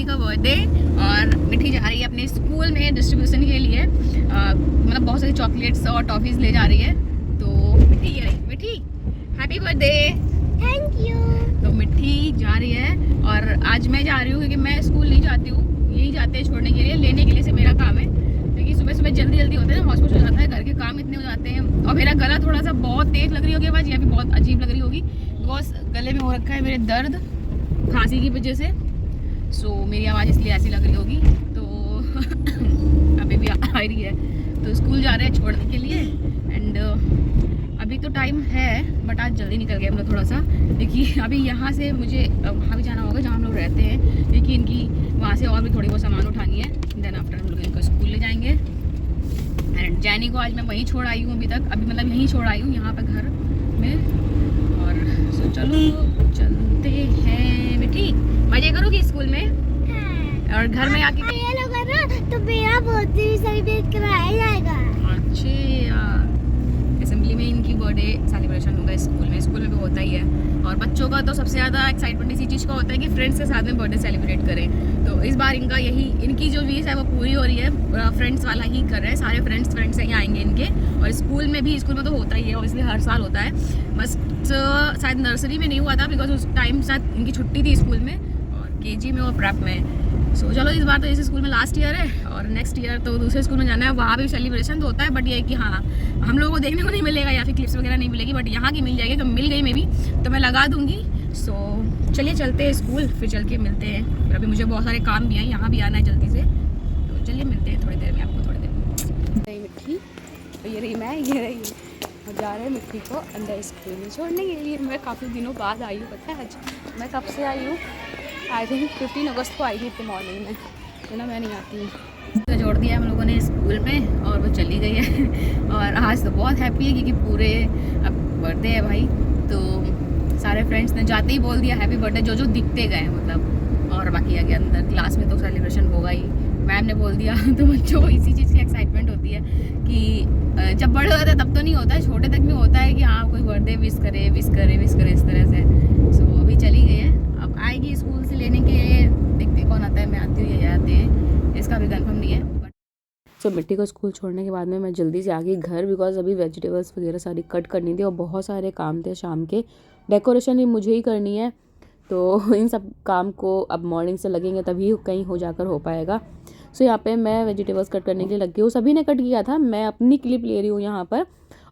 मिठी का बर्थडे और मिठी जा रही है अपने स्कूल में डिस्ट्रीब्यूशन के लिए। मतलब बहुत सारी चॉकलेट्स और टॉफीज ले जा रही है। तो मिठी ये रही, मिठी हैप्पी बर्थडे। Thank you. तो मिठी जा रही है और आज मैं जा रही हूँ क्योंकि मैं स्कूल नहीं जाती हूँ, यही जाते हैं छोड़ने के लिए, लेने के लिए से मेरा काम है। क्योंकि सुबह सुबह जल्दी जल्दी होते हैं, हॉस्पिटल हो जाता है, घर के काम इतने हो जाते हैं। और मेरा गला थोड़ा सा बहुत तेज लग रही होगी आवाज़, या फिर बहुत अजीब लग रही होगी, बिकॉज गले में हो रखा है मेरे दर्द खांसी की वजह से। सो मेरी आवाज़ इसलिए ऐसी लग रही होगी। तो अभी भी आ रही है, तो स्कूल जा रहे हैं छोड़ने के लिए। एंड अभी तो टाइम है बट आज जल्दी निकल गए हम लोग थोड़ा सा, क्योंकि अभी यहाँ से मुझे वहाँ भी जाना होगा जहाँ हम लोग रहते हैं, क्योंकि इनकी वहाँ से और भी थोड़ी बहुत सामान उठानी है। देन आफ्टर हम लोग इनको स्कूल ले जाएंगे। एंड जैनी को आज मैं वहीं छोड़ आई हूँ, अभी तक अभी मतलब यहीं छोड़ आई हूँ यहाँ पर घर में। और सो चलो चलते हैं। मिठी मजे करोगी स्कूल में? हाँ। और घर में आके ये लोग है ना, तो मेरा बर्थडे सेलिब्रेट कराया जाएगा। अच्छा, असेंबली में इनकी बर्थडे सेलिब्रेशन होगा स्कूल में। स्कूल में भी होता ही है। और बच्चों का तो सबसे ज़्यादा एक्साइटमेंट इसी चीज़ का होता है कि फ्रेंड्स के साथ में बर्थडे सेलिब्रेट करें। तो इस बार इनका इनकी जो विश है वो पूरी हो रही है। फ्रेंड्स वाला ही कर रहे हैं, सारे फ्रेंड्स ही आएंगे इनके। और स्कूल में तो होता ही है, और इसलिए हर साल होता है। बस शायद नर्सरी में नहीं हुआ था बिकॉज उस टाइम शायद इनकी छुट्टी थी स्कूल में, और केजी में और प्रेप में। सो चलो इस बार तो इस स्कूल में लास्ट ईयर है, और नेक्स्ट ईयर तो दूसरे स्कूल में जाना है। वहाँ भी सेलिब्रेशन तो होता है, बट ये है कि हाँ हम लोगों को देखने को नहीं मिलेगा या फिर क्लिप्स वगैरह नहीं मिलेगी, बट यहाँ की मिल जाएगी। तो मिल गई मे भी तो मैं लगा दूँगी। सो चलिए चलते हैं स्कूल, फिर चल के मिलते हैं। फिर अभी मुझे बहुत सारे काम भी हैं, यहाँ भी आना है जल्दी से। तो चलिए मिलते हैं थोड़ी देर में, आपको थोड़ी देर में। रही मिट्टी, तो ये रही मैं, ये रही और जा रहे हैं मिट्टी को अंदर स्कूल में छोड़ने के लिए। मैं काफ़ी दिनों बाद आई हूँ, पता है आज मैं कब से आई हूँ, आई थिंक 15 अगस्त को आई थी इतने मॉर्निंग में, तो ना मैं नहीं आती हूँ। तो जोड़ दिया हम लोगों ने स्कूल में और वो चली गई है। और आज तो बहुत हैप्पी है क्योंकि पूरे अब बर्थडे है भाई, तो सारे फ्रेंड्स ने जाते ही बोल दिया हैप्पी बर्थडे, जो दिखते गए मतलब। और बाकी आगे अंदर क्लास में तो सेलिब्रेशन होगा ही, मैम ने बोल दिया। तो बच्चों को इसी चीज़ की एक्साइटमेंट होती है कि जब बड़े होते हैं तब तो नहीं होता है, छोटे तक में होता है कि हाँ कोई बर्थडे विश करे इस तरह से। सो अभी चली गई है, अब आएगी स्कूल से लेने के लिए। देखते कौन आता है, मैं आती हूँ या आते हैं, इसका भी कंफर्म नहीं है। सो मिट्टी को स्कूल छोड़ने के बाद में मैं जल्दी से आ गई घर, बिकॉज अभी वेजिटेबल्स वगैरह सारी कट करनी थी और बहुत सारे काम थे शाम के। डेकोरेशन भी मुझे ही करनी है, तो इन सब काम को अब मॉर्निंग से लगेंगे तभी कहीं हो जाकर हो पाएगा। सो यहाँ पे मैं वेजिटेबल्स कट करने के लिए लग गई हूँ। सभी ने कट किया था, मैं अपनी क्लिप ले रही हूँ यहाँ पर,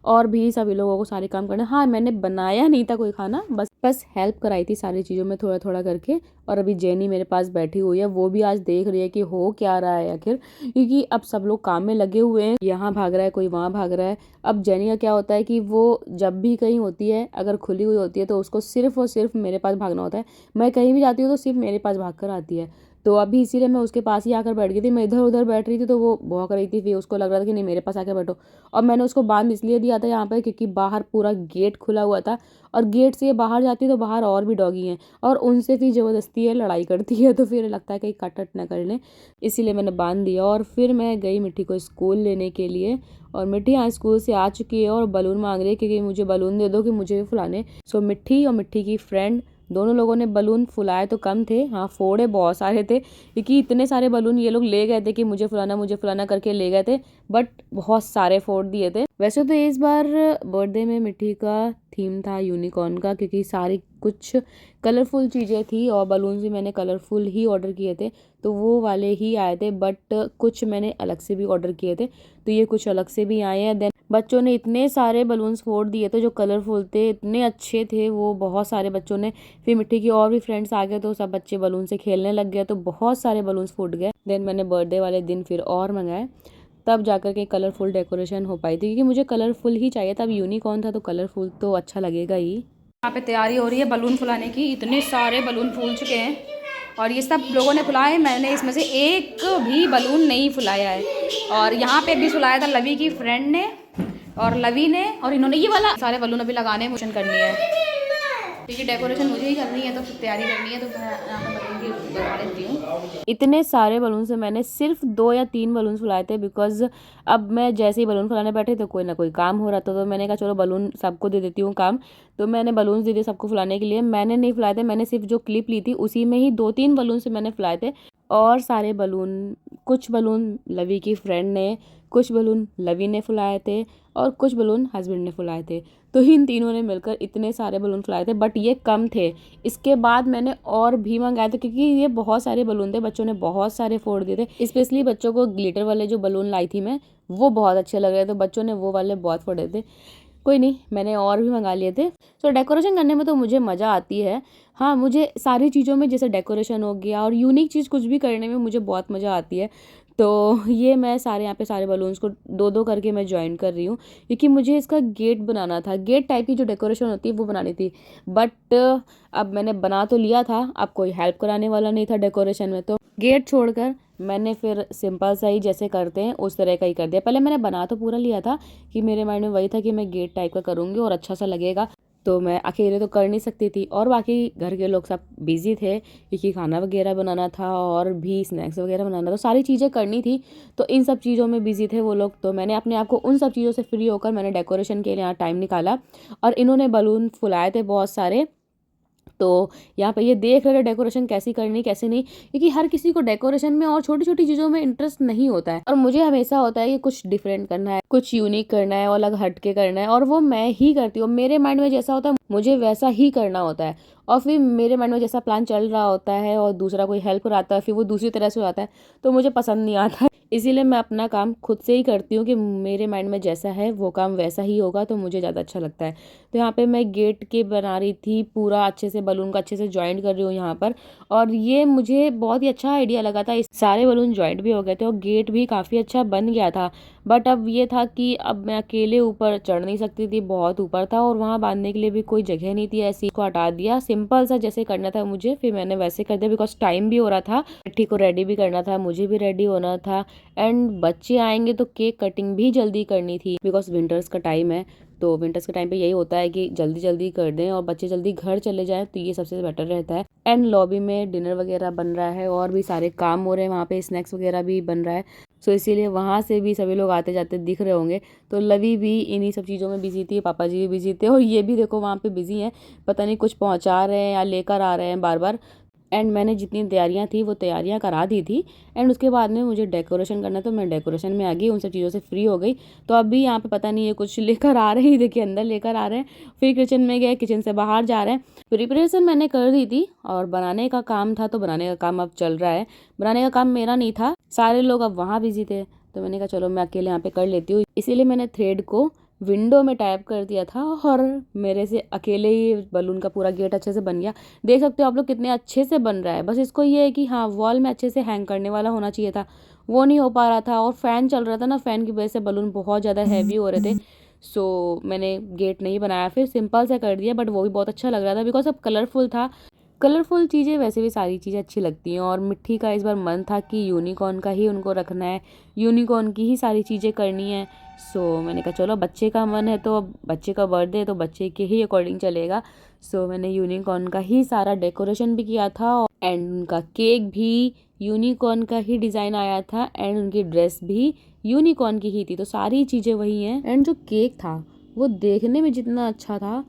और भी सभी लोगों को सारे काम करना। हाँ मैंने बनाया नहीं था कोई खाना, बस हेल्प कराई थी सारी चीज़ों में थोड़ा थोड़ा करके। और अभी जेनी मेरे पास बैठी हुई है, वो भी आज देख रही है कि हो क्या रहा है आखिर, क्योंकि अब सब लोग काम में लगे हुए हैं, यहाँ भाग रहा है कोई वहाँ भाग रहा है। अब जेनी का क्या होता है कि वो जब भी कहीं होती है, अगर खुली हुई होती है तो उसको सिर्फ और सिर्फ मेरे पास भागना होता है। मैं कहीं भी जाती हूँ तो सिर्फ मेरे पास भाग कर आती है। तो अभी इसीलिए मैं उसके पास ही आकर बैठ गई थी। मैं इधर उधर बैठ रही थी तो वो भौंक रही थी, फिर उसको लग रहा था कि नहीं मेरे पास आकर बैठो। और मैंने उसको बांध इसलिए दिया था यहाँ पर क्योंकि बाहर पूरा गेट खुला हुआ था, और गेट से ये बाहर जाती है तो बाहर और भी डॉगी हैं, और उनसे फिर ज़बरदस्ती है लड़ाई करती है, तो फिर लगता है कहीं कट ना कर लें, इसीलिए मैंने बांध दिया। और फिर मैं गई मिट्टी को स्कूल लेने के लिए, और मिट्टी यहाँ स्कूल से आ चुकी है और बलून मांग रही है क्योंकि मुझे बलून दे दो कि मुझे भी फुलाने। सो मिट्टी और मिट्टी की फ्रेंड दोनों लोगों ने बलून फुलाए तो कम थे, हाँ फोड़े बहुत सारे थे, क्योंकि इतने सारे बलून ये लोग ले गए थे कि मुझे फुलाना करके ले गए थे, बट बहुत सारे फोड़ दिए थे। वैसे तो इस बार बर्थडे में मिट्टी का थीम था यूनिकॉर्न का, क्योंकि सारी कुछ कलरफुल चीज़ें थी और बलून भी मैंने कलरफुल ही ऑर्डर किए थे, तो वो वाले ही आए थे, बट कुछ मैंने अलग से भी ऑर्डर किए थे, तो ये कुछ अलग से भी आए हैं। देन बच्चों ने इतने सारे बलून्स फोड़ दिए थे जो कलरफुल थे, इतने अच्छे थे वो, बहुत सारे बच्चों ने। फिर मिट्टी की और भी फ्रेंड्स आ गए तो सब बच्चे बलून से खेलने लग गए, तो बहुत सारे बलून्स फूट गए। देन मैंने बर्थडे वाले दिन फिर और मंगाए, तब जाकर के कलरफुल डेकोरेशन हो पाई थी, क्योंकि मुझे कलरफुल ही चाहिए था। अब यूनिकॉर्न था तो कलरफुल तो अच्छा लगेगा ही। यहाँ पे तैयारी हो रही है बलून फुलाने की, इतने सारे बलून फूल चुके हैं और ये सब लोगों ने फुलाए, मैंने इसमें से एक भी बलून नहीं फुलाया है। और यहाँ पे भी फुलाया था लवी की फ्रेंड ने और लवी ने, और इन्होंने ये वाला सारे बलून अभी लगाने हैं, मोशन करनी है क्योंकि डेकोरेशन मुझे ही करनी है, तो फिर तैयारी करनी है, तो मैं यहाँ पर बलून की लगा लेती हूँ। इतने सारे बलून से मैंने सिर्फ 2 या 3 बलून फुलाए थे, बिकॉज अब मैं जैसे ही बलून फुलाने बैठे तो कोई ना कोई काम हो रहा था, तो मैंने कहा चलो बलून सबको दे देती हूँ काम। तो मैंने बलून दे दिए सबको फुलाने के लिए। मैंने नहीं फुलाए थे, मैंने सिर्फ जो क्लिप ली थी उसी में ही 2-3 बलून से मैंने फुलाए थे। और सारे बलून, कुछ बलून लवी की फ्रेंड ने, कुछ बलून लवी ने फुलाए थे और कुछ बलून हस्बैंड ने फुलाए थे। तो इन तीनों ने मिलकर इतने सारे बलून फुलाए थे, बट ये कम थे। इसके बाद मैंने और भी मंगाए थे क्योंकि ये बहुत सारे बलून थे, बच्चों ने बहुत सारे फोड़ दिए थे। स्पेशली बच्चों को ग्लिटर वाले जो बलून लाई थी मैं, वो बहुत अच्छे लग रहे थे, तो बच्चों ने वो वाले बहुत फोड़े थे। कोई नहीं, मैंने और भी मंगा लिए थे। तो डेकोरेशन करने में तो मुझे मज़ा आती है। हाँ, मुझे सारी चीज़ों में, जैसे डेकोरेशन हो गया और यूनिक चीज़ कुछ भी करने में मुझे बहुत मज़ा आती है। तो ये मैं सारे यहाँ पे सारे बलून्स को दो दो करके मैं ज्वाइन कर रही हूँ क्योंकि मुझे इसका गेट बनाना था। गेट टाइप की जो डेकोरेशन होती है वो बनानी थी, बट अब मैंने बना तो लिया था, अब कोई हेल्प कराने वाला नहीं था डेकोरेशन में, तो गेट छोड़कर मैंने फिर सिंपल सा ही जैसे करते हैं उस तरह का ही कर दिया। पहले मैंने बना तो पूरा लिया था कि मेरे माइंड में वही था कि मैं गेट टाइप का करूँगी और अच्छा सा लगेगा, तो मैं अकेले तो कर नहीं सकती थी और बाकी घर के लोग सब बिजी थे क्योंकि खाना वगैरह बनाना था और भी स्नैक्स वगैरह बनाना था, तो सारी चीज़ें करनी थी, तो इन सब चीज़ों में बिजी थे वो लोग। तो मैंने अपने आप को उन सब चीज़ों से फ्री होकर मैंने डेकोरेशन के लिए यहाँ टाइम निकाला और इन्होंने बलून फुलाए थे बहुत सारे। तो यहाँ पे ये देख रहे थे डेकोरेशन कैसी करनी कैसे नहीं, क्योंकि हर किसी को डेकोरेशन में और छोटी छोटी चीज़ों में इंटरेस्ट नहीं होता है, और मुझे हमेशा होता है कि कुछ डिफरेंट करना है, कुछ यूनिक करना है और अलग हटके करना है, और वो मैं ही करती हूँ। मेरे माइंड में जैसा होता है मुझे वैसा ही करना होता है, और फिर मेरे माइंड में जैसा प्लान चल रहा होता है और दूसरा कोई हेल्प कराता है फिर वो दूसरी तरह से हो जाता है, तो मुझे पसंद नहीं आता है। इसीलिए मैं अपना काम खुद से ही करती हूँ कि मेरे माइंड में जैसा है वो काम वैसा ही होगा, तो मुझे ज़्यादा अच्छा लगता है। तो यहाँ पे मैं गेट के बना रही थी, पूरा अच्छे से बलून का अच्छे से ज्वाइंट कर रही हूँ यहाँ पर, और ये मुझे बहुत ही अच्छा आइडिया लगा था। इस सारे बलून ज्वाइंट भी हो गए थे और गेट भी काफ़ी अच्छा बन गया था, बट अब ये था कि अब मैं अकेले ऊपर चढ़ नहीं सकती थी, बहुत ऊपर था और वहाँ बांधने के लिए भी कोई जगह नहीं थी, ऐसी को हटा दिया। सिंपल सा जैसे करना था मुझे, फिर मैंने वैसे कर दिया, बिकॉज टाइम भी हो रहा था, मिट्टी को रेडी भी करना था, मुझे भी रेडी होना था, एंड बच्चे आएंगे तो केक कटिंग भी जल्दी करनी थी, बिकॉज विंटर्स का टाइम है। तो विंटर्स के टाइम पे यही होता है कि जल्दी जल्दी कर दें और बच्चे जल्दी घर चले जाएं, तो ये सबसे बेटर रहता है। एंड लॉबी में डिनर वगैरह बन रहा है और भी सारे काम हो रहे हैं, वहाँ पे स्नैक्स वगैरह भी बन रहा है, सो इसीलिए वहाँ से भी सभी लोग आते जाते दिख रहे होंगे। तो लवी भी इन्हीं सब चीज़ों में बिजी थी, पापा जी भी बिजी थे, और ये भी देखो वहाँ पे बिजी हैं, पता नहीं कुछ पहुँचा रहे हैं या लेकर आ रहे हैं बार बार। एंड मैंने जितनी तैयारियां थी वो तैयारियां करा दी थी, एंड उसके बाद में मुझे डेकोरेशन करना, तो मैं डेकोरेशन में आ गई, उन सब चीज़ों से फ्री हो गई। तो अभी यहाँ पे पता नहीं है कुछ लेकर आ रहे हैं, देखिए अंदर लेकर आ रहे हैं, फिर किचन में गए, किचन से बाहर जा रहे हैं। प्रिपरेशन मैंने कर दी थी और बनाने का काम था, तो बनाने का काम अब चल रहा है। बनाने का काम मेरा नहीं था, सारे लोग अब वहाँ बिजी थे, तो मैंने कहा चलो मैं अकेले यहाँ पे कर लेती हूँ, इसीलिए मैंने थ्रेड को विंडो में टाइप कर दिया था और मेरे से अकेले ही बलून का पूरा गेट अच्छे से बन गया। देख सकते हो आप लोग कितने अच्छे से बन रहा है, बस इसको ये है कि हाँ वॉल में अच्छे से हैंग करने वाला होना चाहिए था, वो नहीं हो पा रहा था, और फैन चल रहा था ना, फैन की वजह से बलून बहुत ज़्यादा हैवी हो रहे थे, सो मैंने गेट नहीं बनाया, फिर सिंपल सा कर दिया, बट वो भी बहुत अच्छा लग रहा था बिकॉज अब कलरफुल था। कलरफुल चीज़ें वैसे भी सारी चीज़ें अच्छी लगती हैं, और मिट्टी का इस बार मन था कि यूनिकॉर्न का ही उनको रखना है, यूनिकॉर्न की ही सारी चीज़ें करनी है। सो मैंने कहा चलो बच्चे का मन है, तो अब बच्चे का बर्थडे है तो बच्चे के ही अकॉर्डिंग चलेगा। सो मैंने यूनिकॉर्न का ही सारा डेकोरेशन भी किया था, एंड उनका केक भी यूनिकॉर्न का ही डिज़ाइन आया था, एंड उनकी ड्रेस भी यूनिकॉर्न की ही थी, तो सारी चीज़ें वही हैं। एंड जो केक था वो देखने में जितना अच्छा था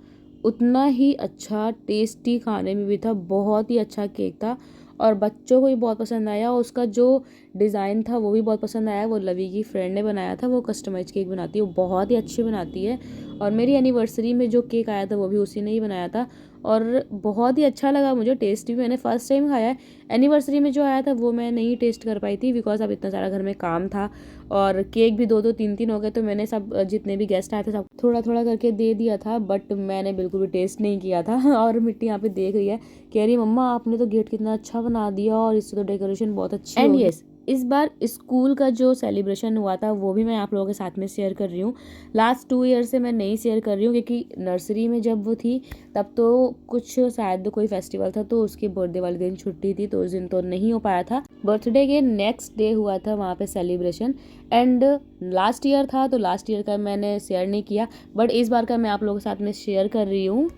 उतना ही अच्छा टेस्टी खाने में भी था, बहुत ही अच्छा केक था और बच्चों को भी बहुत पसंद आया। और उसका जो डिज़ाइन था वो भी बहुत पसंद आया, वो लवी की फ्रेंड ने बनाया था, वो कस्टमाइज केक बनाती है, वो बहुत ही अच्छी बनाती है, और मेरी एनिवर्सरी में जो केक आया था वो भी उसी ने ही बनाया था, और बहुत ही अच्छा लगा मुझे, टेस्ट भी मैंने फर्स्ट टाइम खाया है। एनिवर्सरी में जो आया था वो मैं नहीं टेस्ट कर पाई थी बिकॉज अब इतना सारा घर में काम था, और केक भी 2-2 3-3 हो गए, तो मैंने सब जितने भी गेस्ट आए थे सब थोड़ा थोड़ा करके दे दिया था, बट मैंने बिल्कुल भी टेस्ट नहीं किया था। और मिट्टी यहाँ पे देख रही है, कह रही मम्मा आपने तो गेट कितना अच्छा बना दिया और इससे तो डेकोरेशन बहुत अच्छी। एंड यस, इस बार स्कूल का जो सेलिब्रेशन हुआ था वो भी मैं आप लोगों के साथ में शेयर कर रही हूँ। लास्ट 2 ईयर से मैं नहीं शेयर कर रही हूँ क्योंकि नर्सरी में जब वो थी तब तो कुछ शायद कोई फेस्टिवल था, तो उसके बर्थडे वाले दिन छुट्टी थी, तो उस दिन तो नहीं हो पाया था। बर्थडे के नेक्स्ट डे हुआ था वहाँ पे सेलिब्रेशन, एंड लास्ट ईयर था तो लास्ट ईयर का मैंने शेयर नहीं किया, बट इस बार का मैं आप लोगों के साथ में शेयर कर रही हूँ।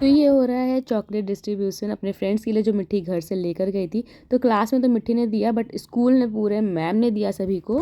तो ये हो रहा है चॉकलेट डिस्ट्रीब्यूशन अपने फ्रेंड्स के लिए जो मिट्टी घर से लेकर गई थी। तो क्लास में तो मिट्टी ने दिया, बट स्कूल ने पूरे मैम ने दिया सभी को।